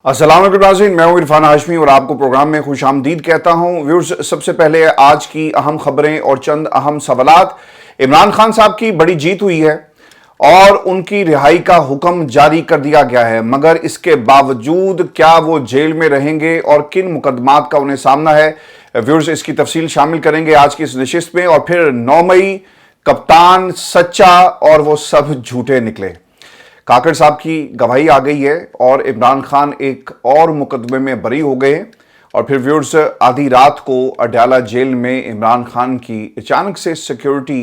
السلام علیکم ناظرین، میں ہوں عرفان ہاشمی اور آپ کو پروگرام میں خوش آمدید کہتا ہوں۔ ویورز، سب سے پہلے آج کی اہم خبریں اور چند اہم سوالات۔ عمران خان صاحب کی بڑی جیت ہوئی ہے اور ان کی رہائی کا حکم جاری کر دیا گیا ہے، مگر اس کے باوجود کیا وہ جیل میں رہیں گے اور کن مقدمات کا انہیں سامنا ہے؟ ویورز، اس کی تفصیل شامل کریں گے آج کی اس نشست میں۔ اور پھر 9 مئی کپتان سچا اور وہ سب جھوٹے نکلے، کاکڑ صاحب کی گواہی آ گئی ہے اور عمران خان ایک اور مقدمے میں بری ہو گئے۔ اور پھر ویورز، آدھی رات کو اڈیالہ جیل میں عمران خان کی اچانک سے سیکیورٹی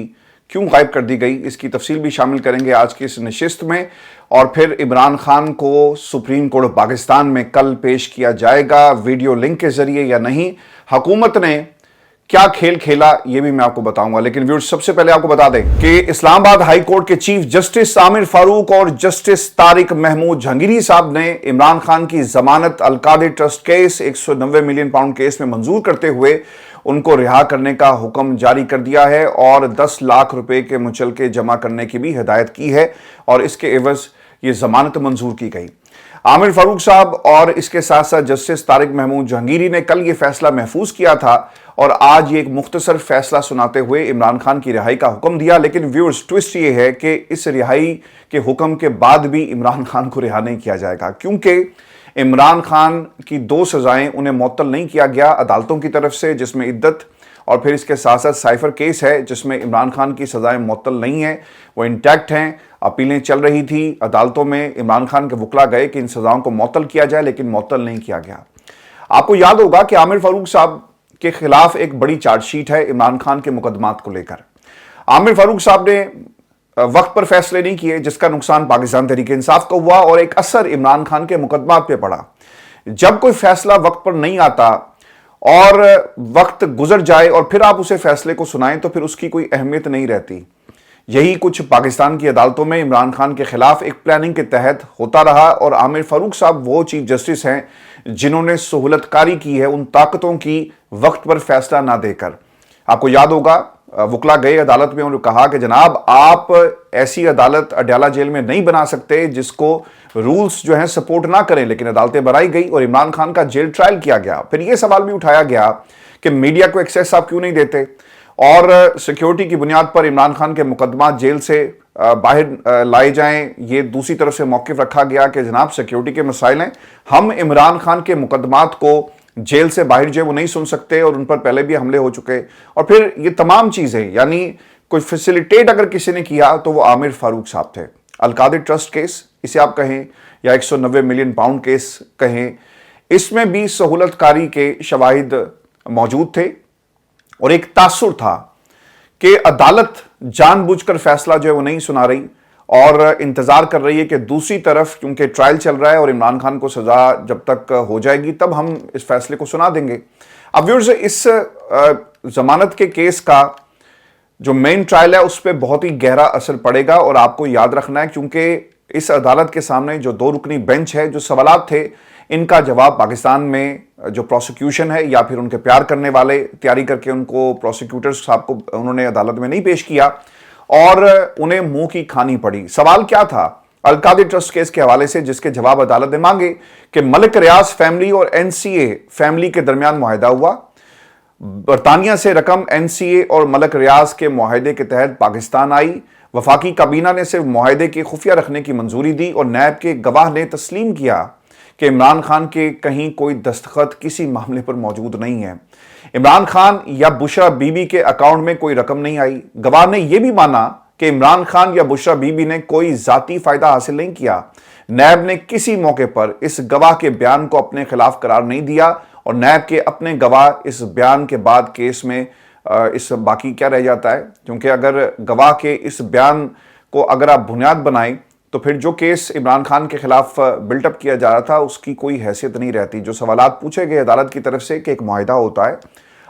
کیوں غائب کر دی گئی، اس کی تفصیل بھی شامل کریں گے آج کی اس نشست میں۔ اور پھر عمران خان کو سپریم کورٹ پاکستان میں کل پیش کیا جائے گا، ویڈیو لنک کے ذریعے یا نہیں، حکومت نے کیا کھیل کھیلا یہ بھی میں آپ کو بتاؤں گا۔ لیکن ویورز، سب سے پہلے آپ کو بتا دیں کہ اسلام آباد ہائی کورٹ کے چیف جسٹس عامر فاروق اور جسٹس طارق محمود جہانگیری صاحب نے عمران خان کی ضمانت Al Qadri trust case 190 million pound case میں منظور کرتے ہوئے ان کو رہا کرنے کا حکم جاری کر دیا ہے اور 10 لاکھ روپے کے مچلکے جمع کرنے کی بھی ہدایت کی ہے اور اس کے عوض یہ ضمانت منظور کی گئی۔ عامر فاروق صاحب اور اس کے ساتھ ساتھ جسٹس طارق محمود جہانگیری نے کل یہ فیصلہ محفوظ کیا تھا اور آج یہ ایک مختصر فیصلہ سناتے ہوئے عمران خان کی رہائی کا حکم دیا۔ لیکن ویورز، ٹوسٹ یہ ہے کہ اس رہائی کے حکم کے بعد بھی عمران خان کو رہا نہیں کیا جائے گا، کیونکہ عمران خان کی 2 سزائیں انہیں معطل نہیں کیا گیا عدالتوں کی طرف سے، جس میں عدت اور پھر اس کے ساتھ ساتھ سائفر کیس ہے جس میں عمران خان کی سزائیں معطل نہیں ہیں، وہ انٹیکٹ ہیں۔ اپیلیں چل رہی تھی عدالتوں میں، عمران خان کے وکلا گئے کہ ان سزاؤں کو معطل کیا جائے، لیکن معطل نہیں کیا گیا۔ آپ کو یاد ہوگا کہ عامر فاروق صاحب کے خلاف ایک بڑی چارج شیٹ ہے عمران خان کے مقدمات کو لے کر۔ عامر فاروق صاحب نے وقت پر فیصلے نہیں کیے، جس کا نقصان پاکستان تحریک انصاف کو ہوا اور ایک اثر عمران خان کے مقدمات پہ پڑا۔ جب کوئی فیصلہ وقت پر نہیں آتا اور وقت گزر جائے اور پھر آپ اسے فیصلے کو سنائیں تو پھر اس کی کوئی اہمیت نہیں رہتی۔ یہی کچھ پاکستان کی عدالتوں میں عمران خان کے خلاف ایک پلاننگ کے تحت ہوتا رہا اور عامر فاروق صاحب وہ چیف جسٹس ہیں جنہوں نے سہولت کاری کی ہے ان طاقتوں کی وقت پر فیصلہ نہ دے کر۔ آپ کو یاد ہوگا وکلا گئے عدالت میں، انہوں نے کہا کہ جناب آپ ایسی عدالت اڈیالہ جیل میں نہیں بنا سکتے جس کو رولز جو ہیں سپورٹ نہ کریں، لیکن عدالتیں بنائی گئی اور عمران خان کا جیل ٹرائل کیا گیا۔ پھر یہ سوال بھی اٹھایا گیا کہ میڈیا کو ایکسیس آپ کیوں نہیں دیتے اور سیکیورٹی کی بنیاد پر عمران خان کے مقدمات جیل سے باہر لائے جائیں۔ یہ دوسری طرف سے موقف رکھا گیا کہ جناب سیکیورٹی کے مسائل ہیں، ہم عمران خان کے مقدمات کو جیل سے باہر جو ہے وہ نہیں سن سکتے اور ان پر پہلے بھی حملے ہو چکے۔ اور پھر یہ تمام چیزیں، یعنی کوئی فیسیلیٹیٹ اگر کسی نے کیا تو وہ عامر فاروق صاحب تھے۔ القادری ٹرسٹ کیس اسے آپ کہیں یا 190 ملین پاؤنڈ کیس کہیں، اس میں بھی سہولت کاری کے شواہد موجود تھے اور ایک تاثر تھا کہ عدالت جان بوجھ کر فیصلہ جو ہے وہ نہیں سنا رہی اور انتظار کر رہی ہے کہ دوسری طرف، کیونکہ ٹرائل چل رہا ہے اور عمران خان کو سزا جب تک ہو جائے گی تب ہم اس فیصلے کو سنا دیں گے۔ اب ویورز، اس ضمانت کے کیس کا جو مین ٹرائل ہے اس پہ بہت ہی گہرا اثر پڑے گا اور آپ کو یاد رکھنا ہے، کیونکہ اس عدالت کے سامنے جو 2 رکنی بینچ ہے، جو سوالات تھے ان کا جواب پاکستان میں جو پروسیکیوشن ہے یا پھر ان کے پیار کرنے والے تیاری کر کے ان کو پروسیکیوٹرز صاحب کو انہوں نے عدالت میں نہیں پیش کیا اور انہیں منہ کی کھانی پڑی۔ سوال کیا تھا القادری ٹرسٹ کیس کے حوالے سے، جس کے جواب عدالت نے مانگے کہ ملک ریاض فیملی اور NCA فیملی کے درمیان معاہدہ ہوا، برطانیہ سے رقم NCA اور ملک ریاض کے معاہدے کے تحت پاکستان آئی، وفاقی کابینہ نے صرف معاہدے کے خفیہ رکھنے کی منظوری دی اور نیب کے گواہ نے تسلیم کیا کہ عمران خان کے کہیں کوئی دستخط کسی معاملے پر موجود نہیں ہے، عمران خان یا بشرا بی بی کے اکاؤنٹ میں کوئی رقم نہیں آئی۔ گواہ نے یہ بھی مانا کہ عمران خان یا بشرا بی بی نے کوئی ذاتی فائدہ حاصل نہیں کیا۔ نیب نے کسی موقع پر اس گواہ کے بیان کو اپنے خلاف قرار نہیں دیا اور نیب کے اپنے گواہ اس بیان کے بعد کیس میں اس باقی کیا رہ جاتا ہے، کیونکہ اگر گواہ کے اس بیان کو اگر آپ بنیاد بنائیں تو پھر جو کیس عمران خان کے خلاف بلٹ اپ کیا جا رہا تھا اس کی کوئی حیثیت نہیں رہتی۔ جو سوالات پوچھے گئے عدالت کی طرف سے کہ ایک معاہدہ ہوتا ہے،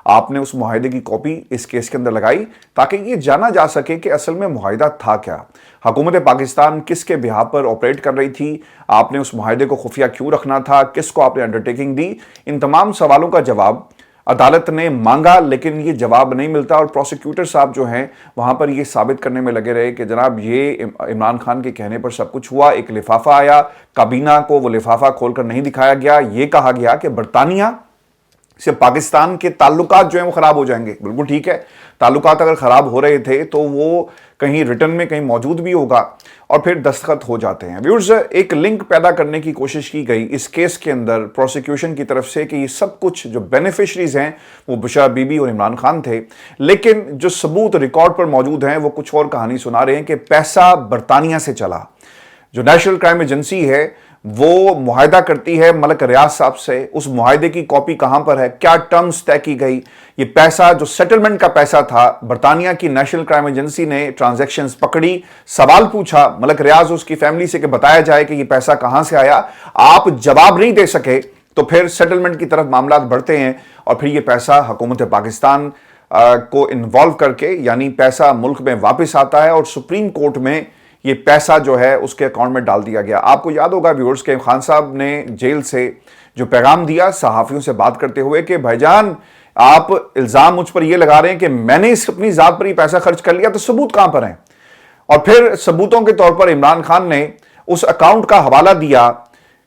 آپ نے اس معاہدے کی کاپی اس کیس کے اندر لگائی تاکہ یہ جانا جا سکے کہ اصل میں معاہدہ تھا کیا، حکومت پاکستان کس کے بہاف پر آپریٹ کر رہی تھی، آپ نے اس معاہدے کو خفیہ کیوں رکھنا تھا، کس کو آپ نے انڈرٹیکنگ دی۔ ان تمام سوالوں کا جواب عدالت نے مانگا لیکن یہ جواب نہیں ملتا، اور پروسیکیوٹر صاحب جو ہیں وہاں پر یہ ثابت کرنے میں لگے رہے کہ جناب یہ عمران خان کے کہنے پر سب کچھ ہوا۔ ایک لفافہ آیا، کابینہ کو وہ لفافہ کھول کر نہیں دکھایا گیا، یہ کہا گیا کہ برطانیہ سے پاکستان کے تعلقات جو ہیں وہ خراب ہو جائیں گے۔ بالکل ٹھیک ہے، تعلقات اگر خراب ہو رہے تھے تو وہ کہیں ریٹرن میں کہیں موجود بھی ہوگا اور پھر دستخط ہو جاتے ہیں۔ ویورز، ایک لنک پیدا کرنے کی کوشش کی گئی اس کیس کے اندر پروسیکیوشن کی طرف سے کہ یہ سب کچھ جو بینیفیشریز ہیں وہ بشرا بی بی اور عمران خان تھے، لیکن جو ثبوت ریکارڈ پر موجود ہیں وہ کچھ اور کہانی سنا رہے ہیں کہ پیسہ برطانیہ سے چلا۔ جو نیشنل کرائم ایجنسی ہے وہ معاہدہ کرتی ہے ملک ریاض صاحب سے، اس معاہدے کی کاپی کہاں پر ہے، کیا ٹرمز طے کی گئی، یہ پیسہ جو سیٹلمنٹ کا پیسہ تھا، برطانیہ کی نیشنل کرائم ایجنسی نے ٹرانزیکشنز پکڑی، سوال پوچھا ملک ریاض اس کی فیملی سے کہ بتایا جائے کہ یہ پیسہ کہاں سے آیا، آپ جواب نہیں دے سکے تو پھر سیٹلمنٹ کی طرف معاملات بڑھتے ہیں اور پھر یہ پیسہ حکومت پاکستان کو انوالو کر کے، یعنی پیسہ ملک میں واپس آتا ہے اور سپریم کورٹ میں یہ پیسہ جو ہے اس کے اکاؤنٹ میں ڈال دیا گیا۔ آپ کو یاد ہوگا ویورز کہ خان صاحب نے جیل سے جو پیغام دیا صحافیوں سے بات کرتے ہوئے کہ بھائی جان آپ الزام مجھ پر یہ لگا رہے ہیں کہ میں نے اپنی ذات پر یہ پیسہ خرچ کر لیا، تو ثبوت کہاں پر ہیں؟ اور پھر ثبوتوں کے طور پر عمران خان نے اس اکاؤنٹ کا حوالہ دیا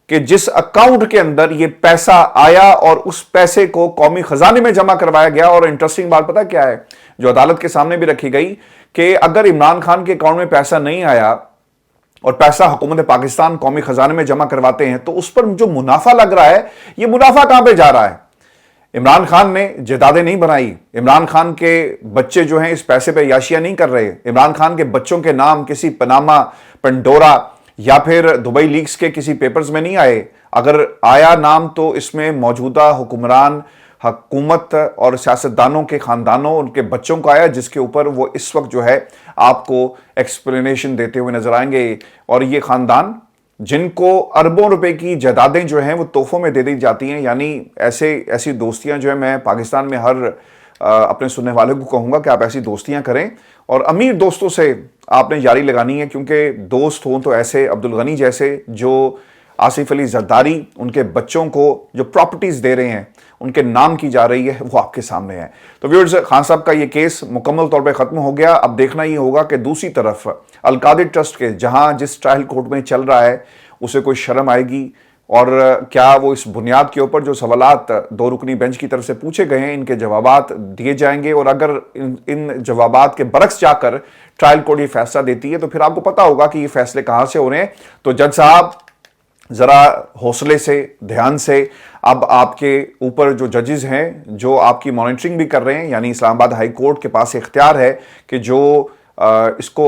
کہ جس اکاؤنٹ کے اندر یہ پیسہ آیا اور اس پیسے کو قومی خزانے میں جمع کروایا گیا۔ اور انٹرسٹنگ بات پتہ کیا ہے جو عدالت کے سامنے بھی رکھی گئی کہ اگر عمران خان کے اکاؤنٹ میں پیسہ نہیں آیا اور پیسہ حکومت پاکستان قومی خزانے میں جمع کرواتے ہیں تو اس پر جو منافع لگ رہا ہے یہ منافع کہاں پہ جا رہا ہے؟ عمران خان نے جائیدادیں نہیں بنائی، عمران خان کے بچے جو ہیں اس پیسے پہ عیاشیاں نہیں کر رہے، عمران خان کے بچوں کے نام کسی پناما، پنڈورا یا پھر دبئی لیکس کے کسی پیپرز میں نہیں آئے۔ اگر آیا نام تو اس میں موجودہ حکمران، حکومت اور سیاستدانوں کے خاندانوں، ان کے بچوں کو آیا، جس کے اوپر وہ اس وقت جو ہے آپ کو ایکسپلینیشن دیتے ہوئے نظر آئیں گے۔ اور یہ خاندان جن کو اربوں روپے کی جائیدادیں جو ہیں وہ تحفوں میں دے دی جاتی ہیں، یعنی ایسی دوستیاں جو ہیں میں پاکستان میں ہر اپنے سننے والے کو کہوں گا کہ آپ ایسی دوستیاں کریں اور امیر دوستوں سے آپ نے یاری لگانی ہے، کیونکہ دوست ہوں تو ایسے عبدالغنی جیسے جو آصف علی زرداری ان کے بچوں کو جو پراپرٹیز دے رہے ہیں ان کے نام کی جا رہی ہے وہ آپ کے سامنے ہے۔ تو ویورز، خان صاحب کا یہ کیس مکمل طور پہ ختم ہو گیا۔ اب دیکھنا یہ ہوگا کہ دوسری طرف القادر ٹرسٹ کے جہاں جس ٹرائل کورٹ میں چل رہا ہے اسے کوئی شرم آئے گی، اور کیا وہ اس بنیاد کے اوپر جو سوالات دو رکنی بینچ کی طرف سے پوچھے گئے ہیں ان کے جوابات دیے جائیں گے، اور اگر ان جوابات کے برعکس جا کر ٹرائل کورٹ یہ فیصلہ دیتی ہے تو پھر آپ کو پتا ہوگا کہ یہ فیصلے کہاں سے ہو رہے ہیں۔ تو جج صاحب ذرا حوصلے سے، دھیان سے، اب آپ کے اوپر جو ججز ہیں جو آپ کی مانیٹرنگ بھی کر رہے ہیں، یعنی اسلام آباد ہائی کورٹ کے پاس اختیار ہے کہ جو اس کو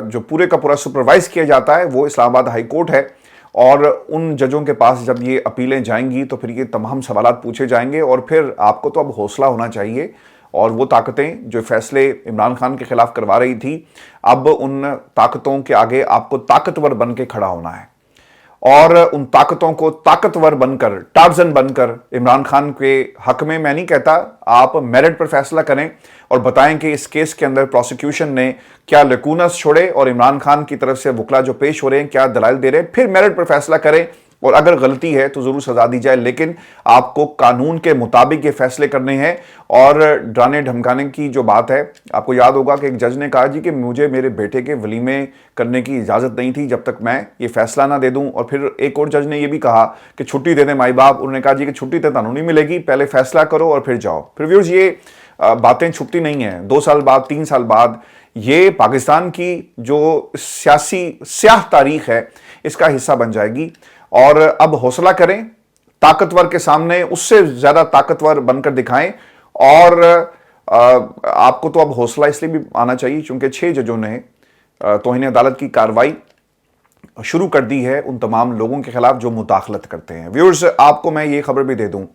جو پورے کا پورا سپروائز کیا جاتا ہے وہ اسلام آباد ہائی کورٹ ہے، اور ان ججوں کے پاس جب یہ اپیلیں جائیں گی تو پھر یہ تمام سوالات پوچھے جائیں گے، اور پھر آپ کو تو اب حوصلہ ہونا چاہیے، اور وہ طاقتیں جو فیصلے عمران خان کے خلاف کروا رہی تھی اب ان طاقتوں کے آگے آپ کو طاقتور بن کے کھڑا ہونا ہے، اور ان طاقتوں کو طاقتور بن کر، ٹارزن بن کر عمران خان کے حق میں میں نہیں کہتا آپ میرٹ پر فیصلہ کریں اور بتائیں کہ اس کیس کے اندر پروسیکیوشن نے کیا لیکونس چھوڑے اور عمران خان کی طرف سے وکلا جو پیش ہو رہے ہیں کیا دلائل دے رہے ہیں، پھر میرٹ پر فیصلہ کریں، اور اگر غلطی ہے تو ضرور سزا دی جائے، لیکن آپ کو قانون کے مطابق یہ فیصلے کرنے ہیں۔ اور ڈرانے دھمکانے کی جو بات ہے، آپ کو یاد ہوگا کہ ایک جج نے کہا جی کہ مجھے میرے بیٹے کے ولیمے کرنے کی اجازت نہیں تھی جب تک میں یہ فیصلہ نہ دے دوں، اور پھر ایک اور جج نے یہ بھی کہا کہ چھٹی دے دیں مائی باپ، انہوں نے کہا جی کہ چھٹی تو تانوں نہیں ملے گی، پہلے فیصلہ کرو اور پھر جاؤ۔ پھر ویورز، یہ باتیں چھپتی نہیں ہیں، 2 سال بعد، 3 سال بعد یہ پاکستان کی جو سیاسی سیاہ تاریخ ہے اس کا حصہ بن جائے گی، اور اب حوصلہ کریں، طاقتور کے سامنے اس سے زیادہ طاقتور بن کر دکھائیں، اور آپ کو تو اب حوصلہ اس لیے بھی آنا چاہیے چونکہ 6 ججوں نے توہین عدالت کی کارروائی شروع کر دی ہے ان تمام لوگوں کے خلاف جو مداخلت کرتے ہیں۔ ویورز، آپ کو میں یہ خبر بھی دے دوں،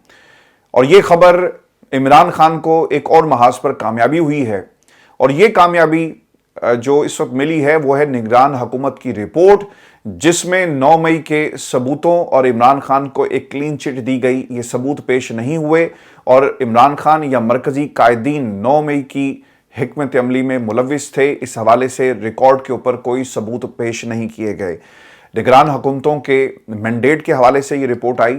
اور یہ خبر عمران خان کو ایک اور محاذ پر کامیابی ہوئی ہے، اور یہ کامیابی جو اس وقت ملی ہے وہ ہے نگران حکومت کی رپورٹ، جس میں 9 مئی کے ثبوتوں اور عمران خان کو ایک کلین چٹ دی گئی، یہ ثبوت پیش نہیں ہوئے، اور عمران خان یا مرکزی قائدین 9 مئی کی حکمت عملی میں ملوث تھے، اس حوالے سے ریکارڈ کے اوپر کوئی ثبوت پیش نہیں کیے گئے۔ نگران حکومتوں کے مینڈیٹ کے حوالے سے یہ رپورٹ آئی،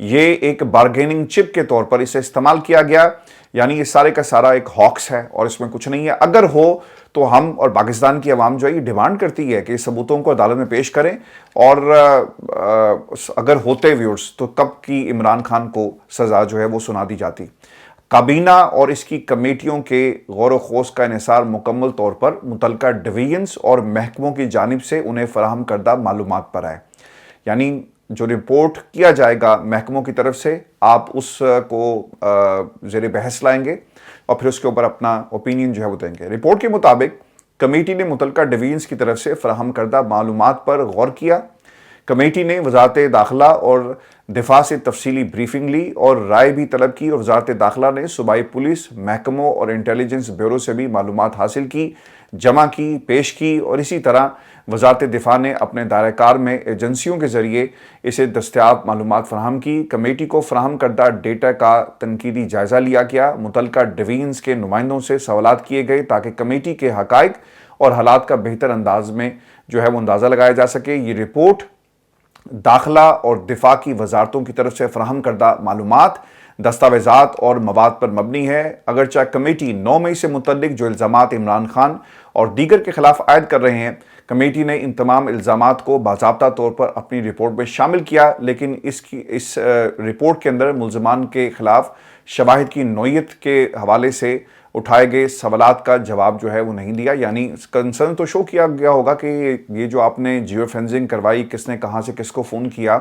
یہ ایک بارگیننگ چپ کے طور پر اسے استعمال کیا گیا، یعنی یہ سارے کا سارا ایک ہاکس ہے اور اس میں کچھ نہیں ہے۔ اگر ہو تو ہم اور پاکستان کی عوام جو ہے یہ ڈیمانڈ کرتی ہے کہ اس ثبوتوں کو عدالت میں پیش کریں، اور اگر ہوتے ویورز تو کب کی عمران خان کو سزا جو ہے وہ سنا دی جاتی۔ کابینہ اور اس کی کمیٹیوں کے غور و خوض کا انحصار مکمل طور پر متعلقہ ڈویژنز اور محکموں کی جانب سے انہیں فراہم کردہ معلومات پر ہے، یعنی جو رپورٹ کیا جائے گا محکموں کی طرف سے، آپ اس کو زیر بحث لائیں گے اور پھر اس کے اوپر اپنا اوپینین جو ہے وہ دیں گے۔ رپورٹ کے مطابق کمیٹی نے متعلقہ ڈویژنز کی طرف سے فراہم کردہ معلومات پر غور کیا۔ کمیٹی نے وزارت داخلہ اور دفاع سے تفصیلی بریفنگ لی اور رائے بھی طلب کی، اور وزارت داخلہ نے صوبائی پولیس محکموں اور انٹیلیجنس بیورو سے بھی معلومات حاصل کی، جمع کی، پیش کی، اور اسی طرح وزارت دفاع نے اپنے دائرہ کار میں ایجنسیوں کے ذریعے اسے دستیاب معلومات فراہم کی۔ کمیٹی کو فراہم کردہ ڈیٹا کا تنقیدی جائزہ لیا گیا، متعلقہ ڈویژنز کے نمائندوں سے سوالات کیے گئے تاکہ کمیٹی کے حقائق اور حالات کا بہتر انداز میں جو ہے وہ اندازہ لگایا جا سکے۔ یہ رپورٹ داخلہ اور دفاع کی وزارتوں کی طرف سے فراہم کردہ معلومات، دستاویزات اور مواد پر مبنی ہے۔ اگرچہ کمیٹی 9 مئی سے متعلق جو الزامات عمران خان اور دیگر کے خلاف عائد کر رہے ہیں، کمیٹی نے ان تمام الزامات کو باضابطہ طور پر اپنی رپورٹ میں شامل کیا، لیکن اس رپورٹ کے اندر ملزمان کے خلاف شواہد کی نوعیت کے حوالے سے اٹھائے گئے سوالات کا جواب جو ہے وہ نہیں دیا۔ یعنی کنسرن تو شو کیا گیا ہوگا کہ یہ جو آپ نے جیو فینسنگ کروائی، کس نے کہاں سے کس کو فون کیا۔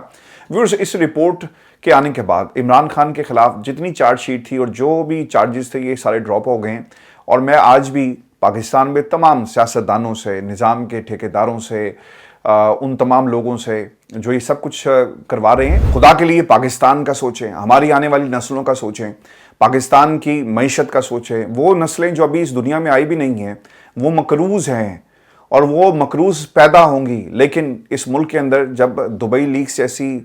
ویورز، اس رپورٹ کے آنے کے بعد عمران خان کے خلاف جتنی چارج شیٹ تھی اور جو بھی چارجز تھے یہ سارے ڈراپ ہو گئے ہیں، اور میں آج بھی پاکستان میں تمام سیاستدانوں سے، نظام کے ٹھیکیداروں سے، ان تمام لوگوں سے جو یہ سب کچھ کروا رہے ہیں، خدا کے لیے پاکستان کا سوچیں، ہماری آنے والی نسلوں کا سوچیں، پاکستان کی معیشت کا سوچیں۔ وہ نسلیں جو ابھی اس دنیا میں آئی بھی نہیں ہیں وہ مقروض ہیں، اور وہ مقروض پیدا ہوں گی، لیکن اس ملک کے اندر جب دبئی لیکس جیسی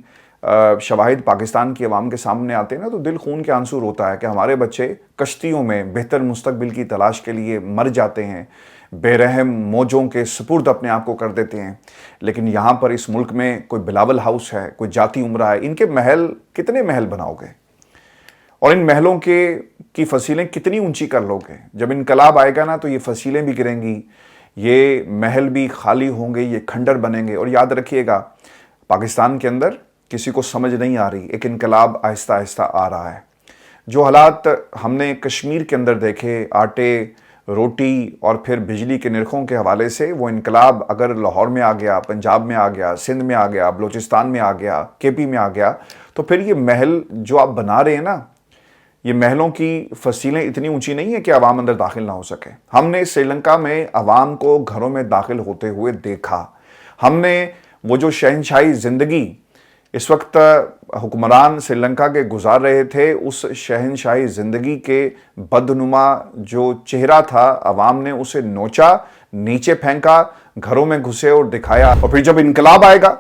شواہد پاکستان کی عوام کے سامنے آتے ہیں نا، تو دل خون کے آنسو روتا ہے کہ ہمارے بچے کشتیوں میں بہتر مستقبل کی تلاش کے لیے مر جاتے ہیں، بے رحم موجوں کے سپرد اپنے آپ کو کر دیتے ہیں۔ لیکن یہاں پر اس ملک میں کوئی بلاول ہاؤس ہے، کوئی جاتی عمرہ ہے، ان کے محل کتنے محل بناؤ گے، اور ان محلوں کی فصیلیں کتنی اونچی کر لو گے؟ جب انقلاب آئے گا نا تو یہ فصیلیں بھی گریں گی، یہ محل بھی خالی ہوں گے، یہ کھنڈر بنیں گے۔ اور یاد رکھیے گا، پاکستان کے اندر کسی کو سمجھ نہیں آ رہی، ایک انقلاب آہستہ آہستہ آ رہا ہے۔ جو حالات ہم نے کشمیر کے اندر دیکھے، آٹے، روٹی اور پھر بجلی کے نرخوں کے حوالے سے، وہ انقلاب اگر لاہور میں آ گیا، پنجاب میں آ گیا، سندھ میں آ گیا، بلوچستان میں آ گیا، کے پی میں آ گیا، تو پھر یہ محل جو آپ بنا رہے ہیں نا، یہ محلوں کی فصیلیں اتنی اونچی نہیں ہیں کہ عوام اندر داخل نہ ہو سکے۔ ہم نے سری لنکا میں عوام کو گھروں میں داخل ہوتے ہوئے دیکھا۔ ہم نے وہ جو شہنشاہی زندگی اس وقت حکمران سری لنکا کے گزار رہے تھے، اس شہنشاہی زندگی کے بدنما جو چہرہ تھا، عوام نے اسے نوچا، نیچے پھینکا، گھروں میں گھسے اور دکھایا۔ اور پھر جب انقلاب آئے گا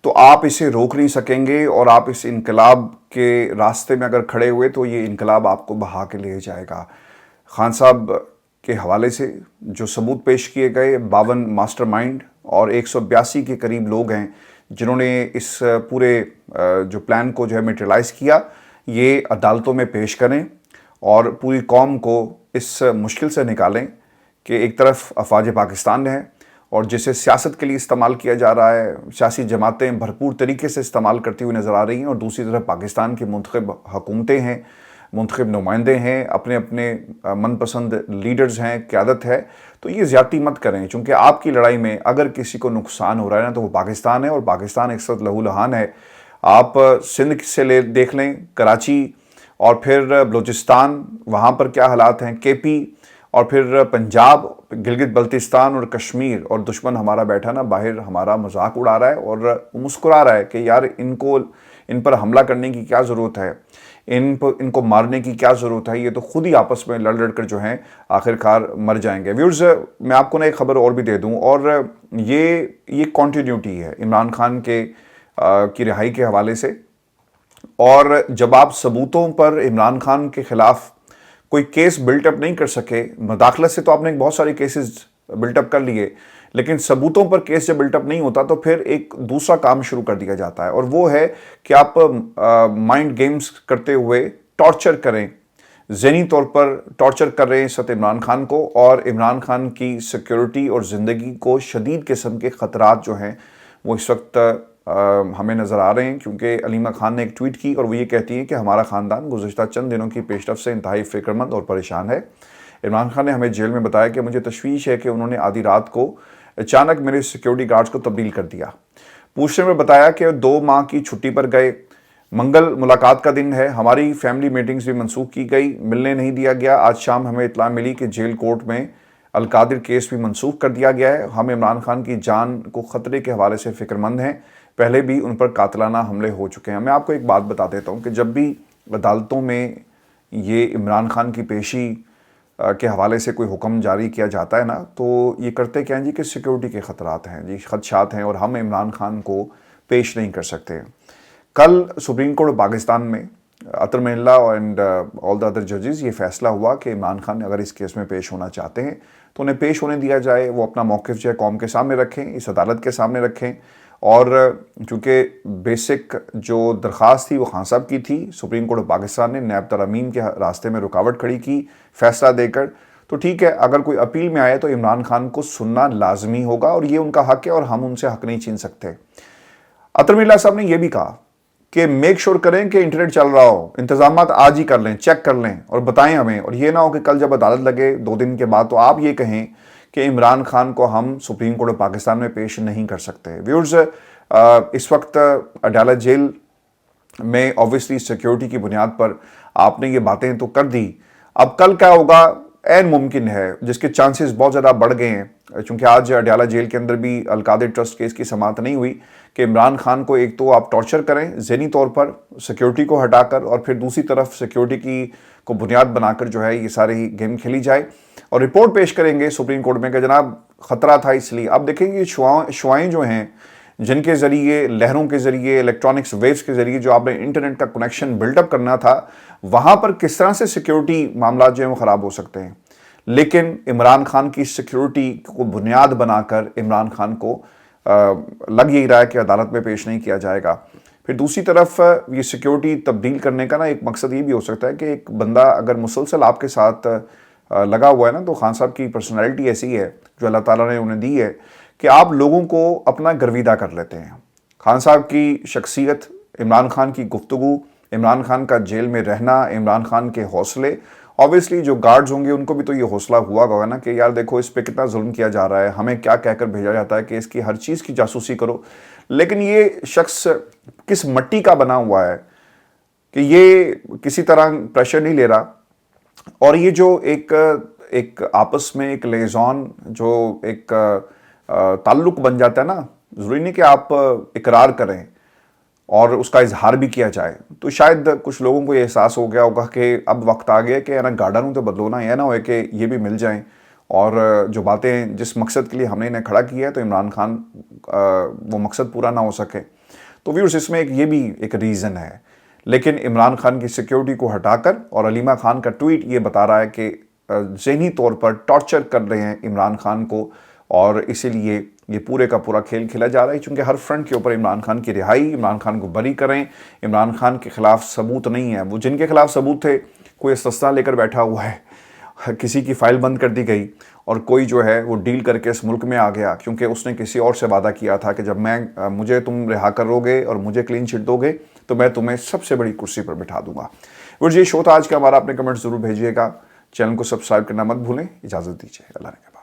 تو آپ اسے روک نہیں سکیں گے، اور آپ اس انقلاب کے راستے میں اگر کھڑے ہوئے تو یہ انقلاب آپ کو بہا کے لے جائے گا۔ خان صاحب کے حوالے سے جو ثبوت پیش کیے گئے، 52 ماسٹر مائنڈ اور 182 کے قریب لوگ ہیں جنہوں نے اس پورے جو پلان کو جو ہے میٹیریلائز کیا، یہ عدالتوں میں پیش کریں اور پوری قوم کو اس مشکل سے نکالیں کہ ایک طرف افواج پاکستان ہے اور جسے سیاست کے لیے استعمال کیا جا رہا ہے، سیاسی جماعتیں بھرپور طریقے سے استعمال کرتی ہوئی نظر آ رہی ہیں، اور دوسری طرف پاکستان کی منتخب حکومتیں ہیں، منتخب نمائندے ہیں، اپنے اپنے من پسند لیڈرز ہیں، قیادت ہے۔ تو یہ زیادتی مت کریں، چونکہ آپ کی لڑائی میں اگر کسی کو نقصان ہو رہا ہے نا تو وہ پاکستان ہے، اور پاکستان ایک ساتھ لہو لہان ہے۔ آپ سندھ سے دیکھ لیں، کراچی اور پھر بلوچستان، وہاں پر کیا حالات ہیں، کے پی اور پھر پنجاب، گلگت بلتستان اور کشمیر، اور دشمن ہمارا بیٹھا نا باہر ہمارا مذاق اڑا رہا ہے اور مسکرا رہا ہے کہ یار ان پر حملہ کرنے کی کیا ضرورت ہے، ان کو مارنے کی کیا ضرورت ہے، یہ تو خود ہی آپس میں لڑ کر جو ہیں آخرکار مر جائیں گے۔ ویورز، میں آپ کو ایک خبر اور بھی دے دوں، اور یہ کنٹینیوٹی ہے عمران خان کی رہائی کے حوالے سے۔ اور جب آپ ثبوتوں پر عمران خان کے خلاف کوئی کیس بلٹ اپ نہیں کر سکے، مداخلت سے تو آپ نے بہت سارے کیسز بلٹ اپ کر لیے، لیکن ثبوتوں پر کیس جب بلٹ اپ نہیں ہوتا تو پھر ایک دوسرا کام شروع کر دیا جاتا ہے، اور وہ ہے کہ آپ مائنڈ گیمز کرتے ہوئے ٹارچر کریں، ذہنی طور پر ٹارچر کر رہے ہیں سر عمران خان کو، اور عمران خان کی سیکیورٹی اور زندگی کو شدید قسم کے خطرات جو ہیں وہ اس وقت ہمیں نظر آ رہے ہیں، کیونکہ علیمہ خان نے ایک ٹویٹ کی اور وہ یہ کہتی ہیں کہ ہمارا خاندان گزشتہ چند دنوں کی پیش رفت سے انتہائی فکر مند اور پریشان ہے۔ عمران خان نے ہمیں جیل میں بتایا کہ مجھے تشویش ہے کہ انہوں نے آدھی رات کو اچانک میرے سیکیورٹی گارڈز کو تبدیل کر دیا۔ پوچھنے میں بتایا کہ 2 ماہ کی چھٹی پر گئے، منگل ملاقات کا دن ہے، ہماری فیملی میٹنگز بھی منسوخ کی گئی، ملنے نہیں دیا گیا۔ آج شام ہمیں اطلاع ملی کہ جیل کورٹ میں القادر کیس بھی منسوخ کر دیا گیا ہے۔ ہم عمران خان کی جان کو خطرے کے حوالے سے فکر مند ہیں، پہلے بھی ان پر قاتلانہ حملے ہو چکے ہیں۔ میں آپ کو ایک بات بتا دیتا ہوں کہ جب بھی عدالتوں میں یہ عمران خان کی پیشی کے حوالے سے کوئی حکم جاری کیا جاتا ہے نا، تو یہ کرتے کیا ہیں جی کہ سیکیورٹی کے خطرات ہیں جی، خدشات ہیں، اور ہم عمران خان کو پیش نہیں کر سکتے۔ کل سپریم کورٹ پاکستان میں اطہر مہلہ اینڈ آل دا ادر ججز یہ فیصلہ ہوا کہ عمران خان اگر اس کیس میں پیش ہونا چاہتے ہیں تو انہیں پیش ہونے دیا جائے، وہ اپنا موقف جو ہے قوم کے سامنے رکھیں، اس عدالت کے سامنے رکھیں، اور چونکہ بیسک جو درخواست تھی وہ خان صاحب کی تھی، سپریم کورٹ پاکستان نے نیب ترامیم کے راستے میں رکاوٹ کھڑی کی فیصلہ دے کر، تو ٹھیک ہے، اگر کوئی اپیل میں آئے تو عمران خان کو سننا لازمی ہوگا، اور یہ ان کا حق ہے اور ہم ان سے حق نہیں چھین سکتے۔ اطہر مہلہ صاحب نے یہ بھی کہا کہ میک شور کریں کہ انٹرنیٹ چل رہا ہو، انتظامات آج ہی کر لیں، چیک کر لیں اور بتائیں ہمیں، اور یہ نہ ہو کہ کل جب عدالت لگے 2 دن کے بعد تو آپ یہ کہیں کہ عمران خان کو ہم سپریم کورٹ پاکستان میں پیش نہیں کر سکتے۔ ویورز، اس وقت اڈیالہ جیل میں آبویسلی سیکیورٹی کی بنیاد پر آپ نے یہ باتیں تو کر دی، اب کل کیا ہوگا عین ممکن ہے، جس کے چانسز بہت زیادہ بڑھ گئے ہیں، چونکہ آج اڈیالہ جیل کے اندر بھی القادر ٹرسٹ کیس کی سماعت نہیں ہوئی، کہ عمران خان کو ایک تو آپ ٹارچر کریں ذہنی طور پر سیکیورٹی کو ہٹا کر، اور پھر دوسری طرف سیکیورٹی کی کو بنیاد بنا کر جو ہے یہ ساری گیم کھیلی جائے، اور رپورٹ پیش کریں گے سپریم کورٹ میں کہ جناب خطرہ تھا اس لیے۔ اب دیکھیں گے شعائیں جو ہیں جن کے ذریعے، لہروں کے ذریعے، الیکٹرانکس ویوز کے ذریعے جو آپ نے انٹرنیٹ کا کنیکشن بلڈ اپ کرنا تھا، وہاں پر کس طرح سے سیکیورٹی معاملات جو ہیں وہ خراب ہو سکتے ہیں۔ لیکن عمران خان کی سیکیورٹی کو بنیاد بنا کر عمران خان کو لگ یہی رہا ہے کہ عدالت میں پیش نہیں کیا جائے گا۔ پھر دوسری طرف یہ سیکیورٹی تبدیل کرنے کا نا ایک مقصد یہ بھی ہو سکتا ہے کہ ایک بندہ اگر مسلسل آپ کے ساتھ لگا ہوا ہے نا، تو خان صاحب کی پرسنالٹی ایسی ہے جو اللہ تعالیٰ نے انہیں دی ہے کہ آپ لوگوں کو اپنا گرویدہ کر لیتے ہیں۔ خان صاحب کی شخصیت، عمران خان کی گفتگو، عمران خان کا جیل میں رہنا، عمران خان کے حوصلے، آبویسلی جو گارڈز ہوں گے ان کو بھی تو یہ حوصلہ ہوا ہوگا نا کہ یار دیکھو اس پہ کتنا ظلم کیا جا رہا ہے، ہمیں کیا کہہ کر بھیجا جاتا ہے کہ اس کی ہر چیز کی جاسوسی کرو، لیکن یہ شخص کس مٹی کا بنا ہوا ہے کہ یہ کسی طرح پریشر نہیں لے رہا، اور یہ جو ایک آپس میں ایک لیزون جو ایک تعلق بن جاتا ہے نا، ضروری نہیں کہ آپ اقرار کریں اور اس کا اظہار بھی کیا جائے، تو شاید کچھ لوگوں کو یہ احساس ہو گیا ہوگا کہ اب وقت آ گیا کہ نا گارڈن تو بدلو نا، یہ نہ ہوئے کہ یہ بھی مل جائیں، اور جو باتیں جس مقصد کے لیے ہم نے انہیں کھڑا کیا ہے تو عمران خان وہ مقصد پورا نہ ہو سکے۔ تو ویورز، اس میں یہ بھی ایک ریزن ہے، لیکن عمران خان کی سیکیورٹی کو ہٹا کر، اور علیمہ خان کا ٹویٹ یہ بتا رہا ہے کہ ذہنی طور پر ٹارچر کر رہے ہیں عمران خان کو، اور اسی لیے یہ پورے کا پورا کھیل کھیلا جا رہا ہے، چونکہ ہر فرنٹ کے اوپر عمران خان کی رہائی، عمران خان کو بری کریں، عمران خان کے خلاف ثبوت نہیں ہے، وہ جن کے خلاف ثبوت تھے کوئی استثنا لے کر بیٹھا ہوا ہے، کسی کی فائل بند کر دی گئی، اور کوئی جو ہے وہ ڈیل کر کے اس ملک میں آ گیا، کیونکہ اس نے کسی اور سے وعدہ کیا تھا کہ جب مجھے تم رہا کرو گے اور مجھے کلین چٹ دو گے تو میں تمہیں سب سے بڑی کرسی پر بٹھا دوں گا۔ یہ شو تھا آج کا ہمارا، اپنے کمنٹ ضرور بھیجیے گا، چینل کو سبسکرائب کرنا مت بھولیں، اجازت دیجیے، اللہ نے